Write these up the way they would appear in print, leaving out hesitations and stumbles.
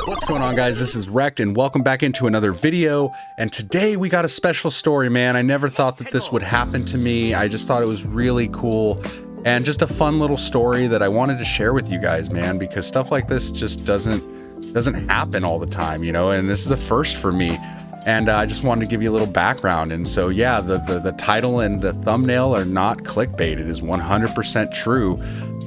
What's going on, guys? This is Wrecked, and welcome back into another video. And today we got a special story, man. I never thought that this would happen to me. I just thought it was really cool and just a fun little story that I wanted to share with you guys, man, because stuff like this just doesn't happen all the time, you know, and this is the first for me. And I just wanted to give you a little background. And so, yeah, the title and the thumbnail are not clickbait. It is 100% true.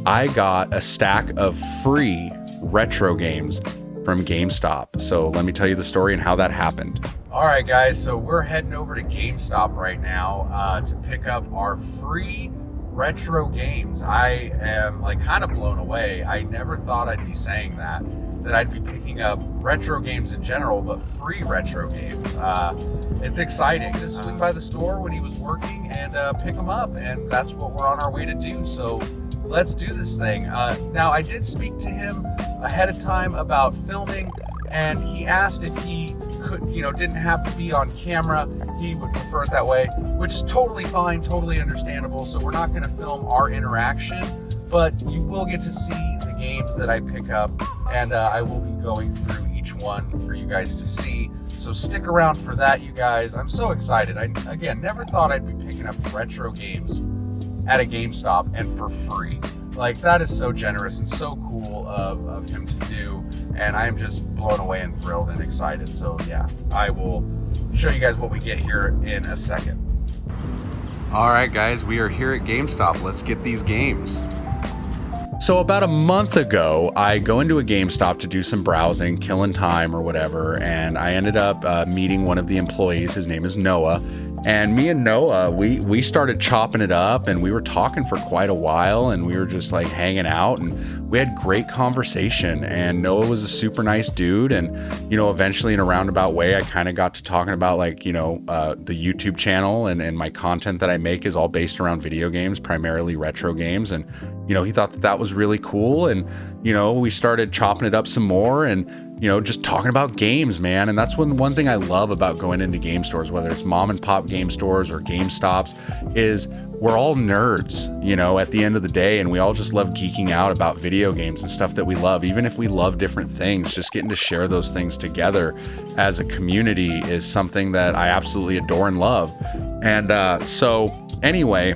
I got a stack of free retro games from GameStop. So let me tell you the story and how that happened. All right, guys, so we're heading over to GameStop right now to pick up our free retro games. I am like kind of blown away. I never thought I'd be saying that I'd be picking up retro games in general, but free retro games. It's exciting to swing by the store when he was working and pick them up, and that's what we're on our way to do. So let's do this thing. Now, I did speak to him ahead of time about filming, and he asked if he could, didn't have to be on camera. He would prefer it that way, which is totally fine, totally understandable. So we're not going to film our interaction, but you will get to see the games that I pick up, and I will be going through each one for you guys to see. So stick around for that, you guys. I'm so excited. I, again, never thought I'd be picking up retro games at a GameStop and for free. Like, that is so generous and so cool of him to do, and I'm just blown away and thrilled and excited. So yeah, I will show you guys what we get here in a second. All right, guys, we are here at GameStop. Let's get these games. So about a month ago, I go into a GameStop to do some browsing, killing time or whatever, and I ended up meeting one of the employees. His name is Noah. And me and Noah, we started chopping it up, and we were talking for quite a while, and we were just like hanging out, and we had great conversation. And Noah was a super nice dude. And, eventually in a roundabout way, I kind of got to talking about the YouTube channel and my content that I make is all based around video games, primarily retro games. And, he thought that was really cool. And, we started chopping it up some more and, just talking about games, man. And that's one thing I love about going into game stores, whether it's mom and pop game stores or GameStops, is we're all nerds, at the end of the day. And we all just love geeking out about video games and stuff that we love. Even if we love different things, just getting to share those things together as a community is something that I absolutely adore and love. And so anyway,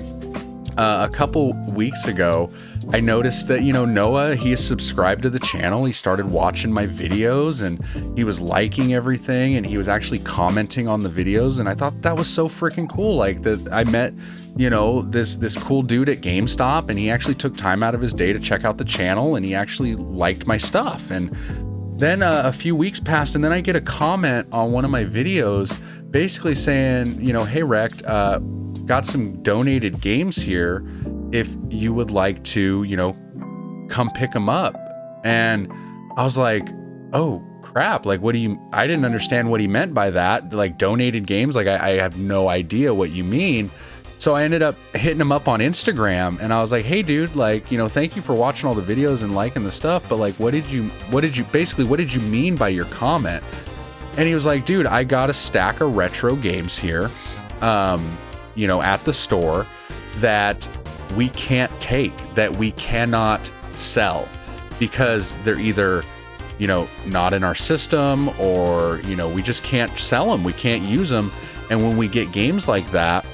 a couple weeks ago, I noticed that, Noah, he is subscribed to the channel. He started watching my videos and he was liking everything and he was actually commenting on the videos. And I thought that was so freaking cool. Like, that I met, this cool dude at GameStop, and he actually took time out of his day to check out the channel, and he actually liked my stuff. And then a few weeks passed, and then I get a comment on one of my videos basically saying, hey, Wrecked, got some donated games here if you would like to, come pick them up. And I was like, oh crap, like, I didn't understand what he meant by that. Like, donated games, like I have no idea what you mean. So I ended up hitting him up on Instagram, and I was like, hey dude, like, thank you for watching all the videos and liking the stuff, but like, what did you mean by your comment? And he was like, dude, I got a stack of retro games here, at the store that we can't take, that we cannot sell because they're either, not in our system, or, we just can't sell them. We can't use them. And when we get games like that,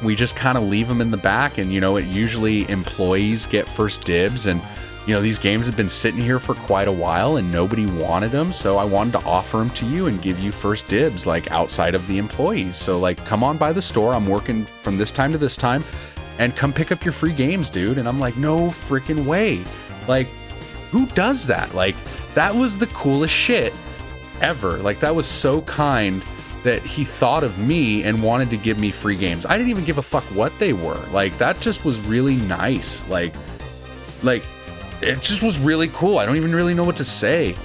we just kind of leave them in the back. And, it usually employees get first dibs. And, these games have been sitting here for quite a while and nobody wanted them. So I wanted to offer them to you and give you first dibs, like, outside of the employees. So, like, come on by the store. I'm working from this time to this time, and come pick up your free games, dude. And I'm like, no freaking way. Like, who does that? Like, that was the coolest shit ever. Like, that was so kind that he thought of me and wanted to give me free games. I didn't even give a fuck what they were. Like, that just was really nice. Like it just was really cool. I don't even really know what to say.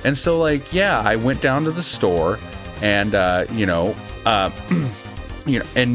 And so, like, yeah, I went down to the store, and and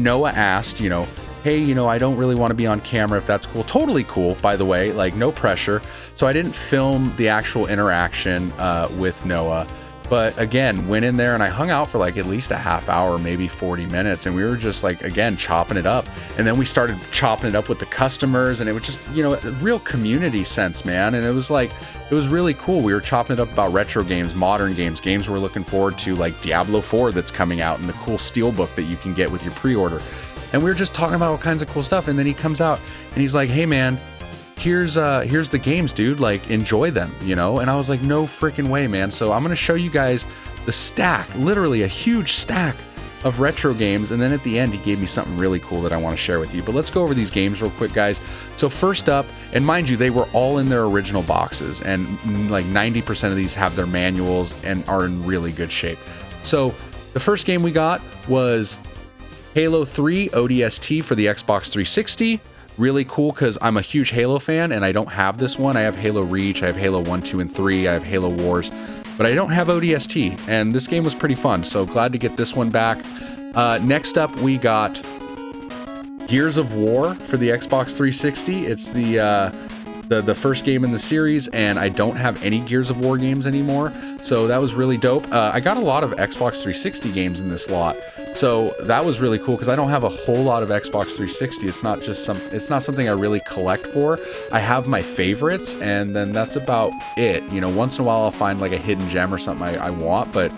Noah asked, hey, I don't really want to be on camera, if that's cool. Totally cool, by the way, like, no pressure. So I didn't film the actual interaction with Noah, But again, went in there and I hung out for like at least a half hour, maybe 40 minutes. And we were just like, again, chopping it up. And then we started chopping it up with the customers, and it was just, you know, a real community sense, man. And it was like, it was really cool. We were chopping it up about retro games, modern games, games we're looking forward to, like Diablo 4 that's coming out, and the cool steelbook that you can get with your pre-order. And we were just talking about all kinds of cool stuff. And then he comes out and he's like, hey man, here's the games, dude, like enjoy them, you know? And I was like, no freaking way, man. So I'm going to show you guys the stack, literally a huge stack of retro games. And then at the end, he gave me something really cool that I want to share with you. But let's go over these games real quick, guys. So first up, and mind you, they were all in their original boxes, and like 90% of these have their manuals and are in really good shape. So the first game we got was Halo 3 ODST for the Xbox 360. Really cool because I'm a huge Halo fan and I don't have this one. I have Halo Reach, I have Halo 1, 2, and 3, I have Halo Wars, but I don't have ODST, and this game was pretty fun, so glad to get this one back. Next up, we got Gears of War for the Xbox 360. It's the first game in the series, and I don't have any Gears of War games anymore, so that was really dope. I got a lot of Xbox 360 games in this lot, so that was really cool because I don't have a whole lot of Xbox 360. It's not just it's not something I really collect for. I have my favorites, and then that's about it. You know, once in a while I'll find like a hidden gem or something I want, but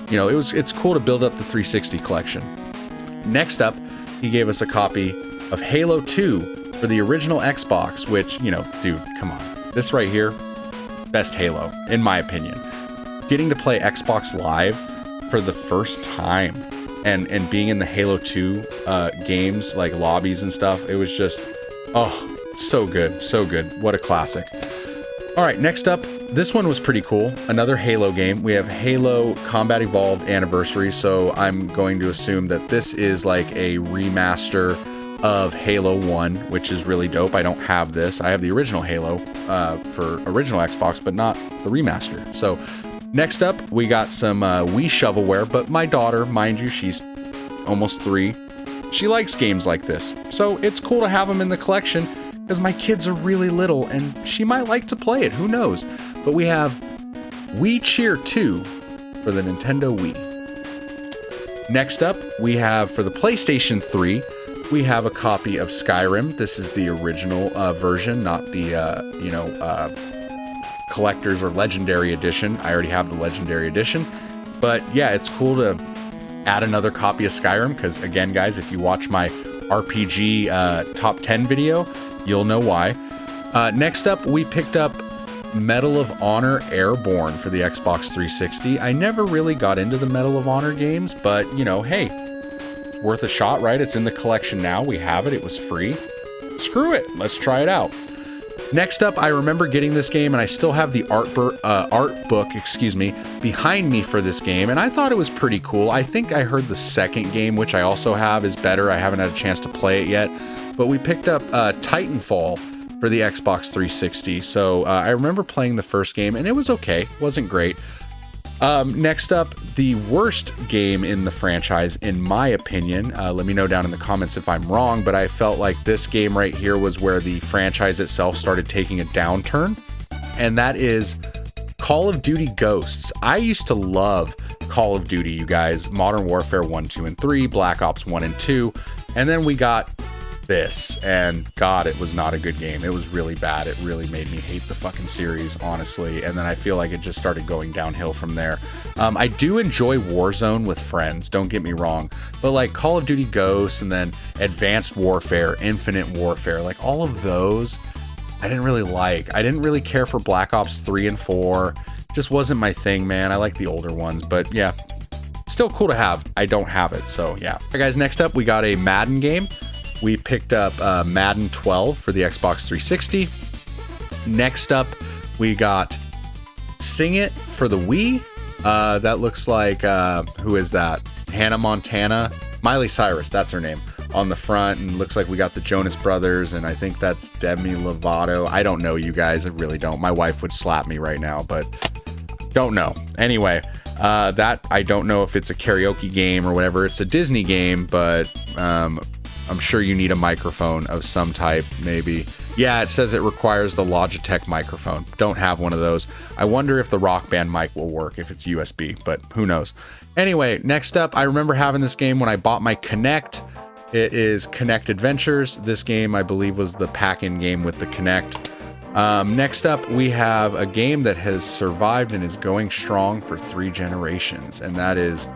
you know, it's cool to build up the 360 collection. Next up, he gave us a copy of Halo 2 for the original Xbox, which, you know, dude, come on. This right here, best Halo, in my opinion. Getting to play Xbox Live for the first time and being in the Halo 2 games, like lobbies and stuff, it was just, oh, so good, so good. What a classic. All right, next up, this one was pretty cool. Another Halo game. We have Halo Combat Evolved Anniversary, so I'm going to assume that this is like a remaster of Halo 1, which is really dope. I don't have this. I have the original Halo for original Xbox, but not the remaster. So next up, we got some Wii shovelware, but my daughter, mind you, she's almost 3. She likes games like this, so it's cool to have them in the collection because my kids are really little and she might like to play it. Who knows? But we have Wii Cheer 2 for the Nintendo Wii. Next up, we have for the PlayStation 3, we have a copy of Skyrim. This is the original version, not the, collector's or legendary edition. I already have the legendary edition. But yeah, it's cool to add another copy of Skyrim because, again, guys, if you watch my RPG top 10 video, you'll know why. Next up, we picked up Medal of Honor Airborne for the Xbox 360. I never really got into the Medal of Honor games, but, you know, hey, worth a shot, right? It's in the collection now. We have it. It was free. Screw it. Let's try it out. Next up, I remember getting this game, and I still have the art book, behind me for this game, and I thought it was pretty cool. I think I heard the second game, which I also have, is better. I haven't had a chance to play it yet, but we picked up Titanfall for the Xbox 360. So I remember playing the first game, and it was okay. It wasn't great. Next up, the worst game in the franchise, in my opinion. Let me know down in the comments if I'm wrong, but I felt like this game right here was where the franchise itself started taking a downturn, and that is Call of Duty Ghosts. I used to love Call of Duty, you guys. Modern Warfare 1, 2, and 3, Black Ops 1 and 2, and then we got this, and God, it was not a good game. It was really bad. It really made me hate the fucking series, honestly, and then I feel like it just started going downhill from there. I do enjoy Warzone with friends, don't get me wrong, but like Call of Duty Ghosts and then Advanced Warfare, Infinite Warfare, like all of those, I didn't really like. I didn't really care for Black Ops 3 and 4. Just wasn't my thing, man. I like the older ones, but yeah, still cool to have. I don't have it, so yeah. All right, guys, next up, we got a Madden game. We picked up Madden 12 for the Xbox 360. Next up, we got Sing It for the Wii. That looks like, who is that? Hannah Montana. Miley Cyrus, that's her name, on the front. And looks like we got the Jonas Brothers, and I think that's Demi Lovato. I don't know, you guys. I really don't. My wife would slap me right now, but don't know. Anyway, that I don't know if it's a karaoke game or whatever. It's a Disney game, but I'm sure you need a microphone of some type, maybe. Yeah, it says it requires the Logitech microphone. Don't have one of those. I wonder if the Rock Band mic will work if it's USB, but who knows. Anyway, next up, I remember having this game when I bought my Kinect. It is Kinect Adventures. This game, I believe, was the pack-in game with the Kinect. Next up, we have a game that has survived and is going strong for 3 generations, and that is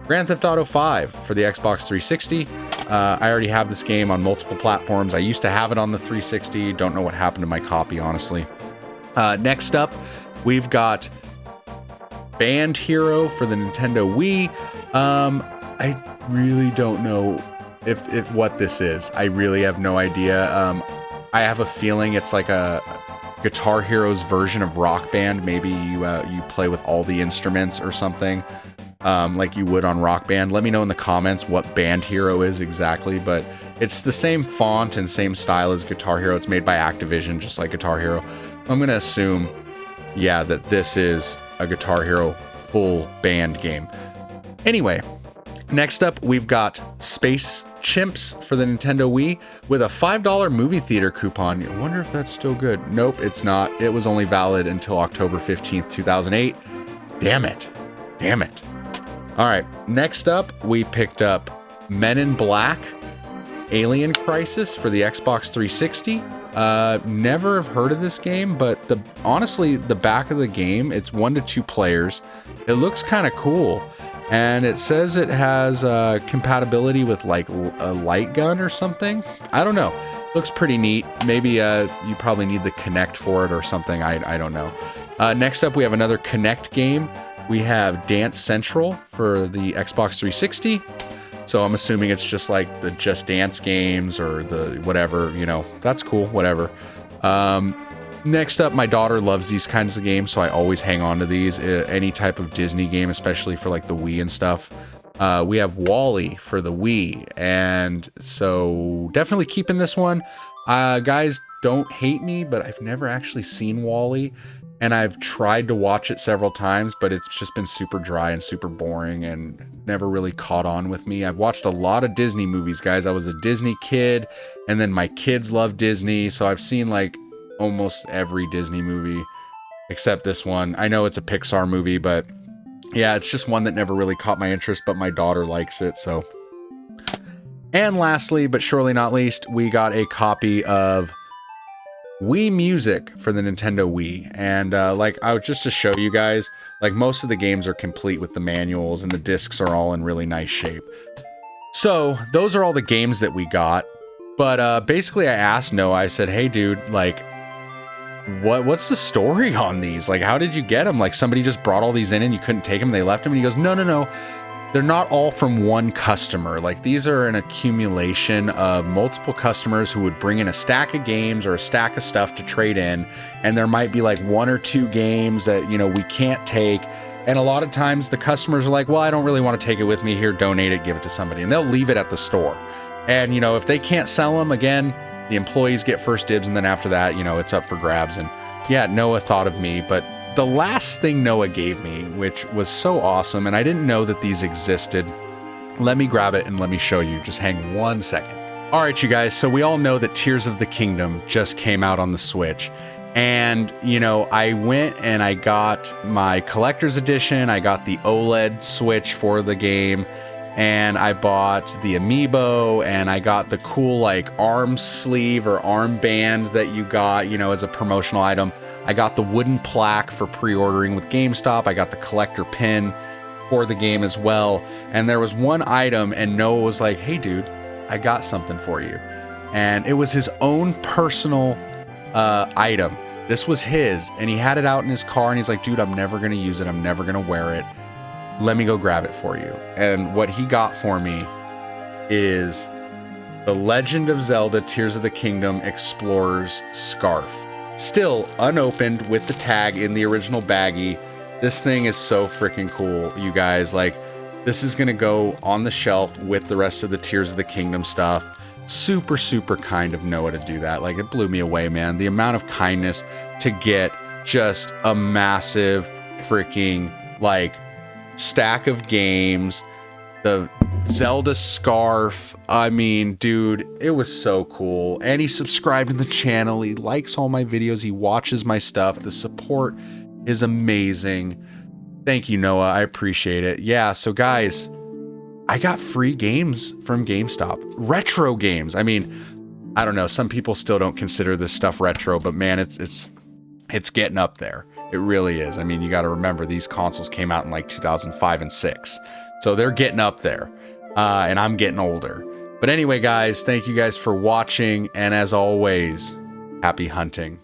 Grand Theft Auto 5 for the Xbox 360. I already have this game on multiple platforms. I used to have it on the 360. Don't know what happened to my copy, honestly. Next up, we've got Band Hero for the Nintendo Wii. I really don't know if what this is. I really have no idea. I have a feeling it's like a Guitar Hero's version of Rock Band. Maybe you play with all the instruments or something, like you would on Rock Band. Let me know in the comments what Band Hero is exactly, but it's the same font and same style as Guitar Hero. It's made by Activision, just like Guitar Hero. I'm gonna assume, yeah, that this is a Guitar Hero full band game. Anyway, next up, we've got Space Chimps for the Nintendo Wii with a $5 movie theater coupon. I wonder if that's still good. Nope, it's not. It was only valid until October 15th, 2008. Damn it. Damn it. All right, next up, we picked up Men in Black Alien Crisis for the Xbox 360. Never have heard of this game, but honestly, the back of the game, it's 1 to 2 players. It looks kind of cool. And it says it has compatibility with like a light gun or something. I don't know. Looks pretty neat. Maybe you probably need the Kinect for it or something. I don't know. Next up, we have another Kinect game. We have Dance Central for the Xbox 360. So I'm assuming it's just like the Just Dance games or the whatever, you know. That's cool, whatever. Next up, my daughter loves these kinds of games, so I always hang on to these. Any type of Disney game, especially for like the Wii and stuff. We have Wall-E for the Wii, and so definitely keeping this one. Guys, don't hate me, but I've never actually seen Wall-E, and I've tried to watch it several times, but it's just been super dry and super boring and never really caught on with me. I've watched a lot of Disney movies, guys. I was a Disney kid, and then my kids love Disney, so I've seen like almost every Disney movie except this one. I know it's a Pixar movie, but yeah, it's just one that never really caught my interest, but my daughter likes it, so. And lastly, but surely not least, we got a copy of Wii Music for the Nintendo Wii. And like, just to show you guys, like most of the games are complete with the manuals and the discs are all in really nice shape. So those are all the games that we got. But basically I asked Noah, I said, hey dude, like, what's the story on these? Like, how did you get them? Like, somebody just brought all these in and you couldn't take them, they left them? And he goes, no. They're not all from one customer. Like, these are an accumulation of multiple customers who would bring in a stack of games or a stack of stuff to trade in. And there might be like 1 or 2 games that, you know, we can't take. And a lot of times the customers are like, well, I don't really want to take it with me. Here, donate it, give it to somebody. And they'll leave it at the store. And, you know, if they can't sell them, again, the employees get first dibs, and then after that, you know, it's up for grabs. And yeah, Noah thought of me, but the last thing Noah gave me, which was so awesome, and I didn't know that these existed. Let me grab it and let me show you. Just hang 1 second. All right, you guys, so we all know that Tears of the Kingdom just came out on the Switch. And, you know, I went and I got my collector's edition. I got the OLED Switch for the game. And I bought the amiibo, and I got the cool like arm sleeve or arm band that you got, you know, as a promotional item. I got the wooden plaque for pre-ordering with GameStop. I got the collector pin for the game as well. And there was one item, and Noah was like, hey dude, I got something for you. And it was his own personal item. This was his, and he had it out in his car, and he's like, dude, I'm never gonna use it. I'm never gonna wear it. Let me go grab it for you. And what he got for me is the Legend of Zelda Tears of the Kingdom Explorer's scarf. Still unopened with the tag in the original baggie. This thing is so freaking cool, you guys. Like, this is gonna go on the shelf with the rest of the Tears of the Kingdom stuff. Super, super kind of Noah to do that. Like, it blew me away, man. The amount of kindness to get just a massive freaking, like, stack of games, the Zelda scarf. I mean, dude, it was so cool. And he subscribed to the channel. He likes all my videos. He watches my stuff. The support is amazing. Thank you, Noah. I appreciate it. Yeah, so guys, I got free games from GameStop. Retro games. I mean, I don't know. Some people still don't consider this stuff retro, but man, it's getting up there. It really is. I mean, you got to remember these consoles came out in like 2005 and 6. So they're getting up there. And I'm getting older. But anyway, guys, thank you guys for watching. And as always, happy hunting.